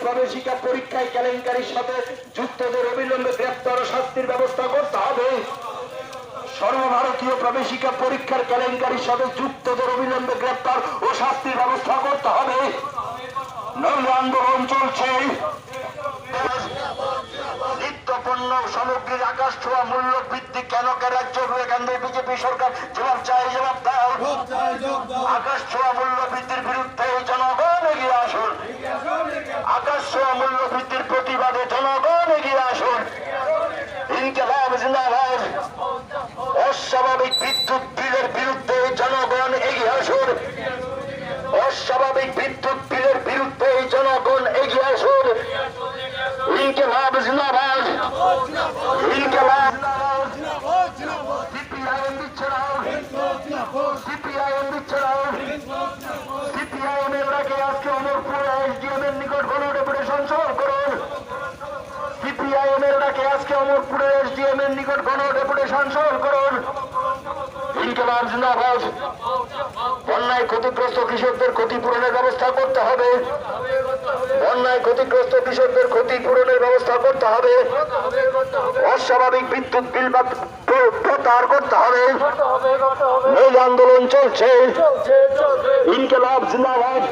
প্রবেশিকা পরীক্ষায় কেলেঙ্কারির সাথে যুক্তদের অবিলম্বে গ্রেপ্তার ও শাস্তির ব্যবস্থা করতে হবে। সর্বভারতীয় প্রবেশিকা পরীক্ষার কেলেঙ্কারির সাথে যুক্তদের অবিলম্বে গ্রেপ্তার ও শাস্তির ব্যবস্থা করতে হবে। নইলে আন্দোলন চলছে। নিত্যপণ্য সামগ্রীর আকাশ ছোঁয়া মূল্য বৃদ্ধি কেন রাজ্য কেন্দ্রে বিজেপি সরকার জবাব চাই, জবাব দাও। আকাশ ছোঁয়া মূল্য বৃদ্ধির বিরুদ্ধে জনগণ এগিয়ে আসুন। আকাশ ছোঁয়া মূল্য বৃদ্ধির প্রতিবাদে জনগণ এগিয়ে আসুন। ইনকিলাব জিন্দাবাদ। অস্বাভাবিক বিদ্যুৎ বিলের বিরুদ্ধে জনগণ এগিয়ে আসুন। অস্বাভাবিক বিদ্যুৎ বিলের বিরুদ্ধে জনগণ এগিয়ে আসুন। ইনকিলাব জিন্দাবাদ। ইনকিলাব সিপিআইএম দিচ্ছে না, সিপিআইএম দিচ্ছে না। সিপিআইএম এর ডাকে আজকে অমরপুর এসডিএম এর নিকট গণডেপুটেশন সভা করুন। সিপিআইএম এর ডাকে আজকে অমরপুরের এসডিএম এর নিকট গণডেপুটেশন সভা করুন। ইনকিলাব জিন্দাবাদ। বন্যায় ক্ষতিগ্রস্ত কৃষকদের ক্ষতিপূরণের ব্যবস্থা করতে হবে। বন্যায় ক্ষতিগ্রস্ত কৃষকদের ক্ষতিপূরণের ব্যবস্থা করতে হবে। অস্বাভাবিক বিদ্যুৎ বিল প্রত্যাহার করতে হবে। এই আন্দোলন চলছে। ইনকিলাব জিন্দাবাদ।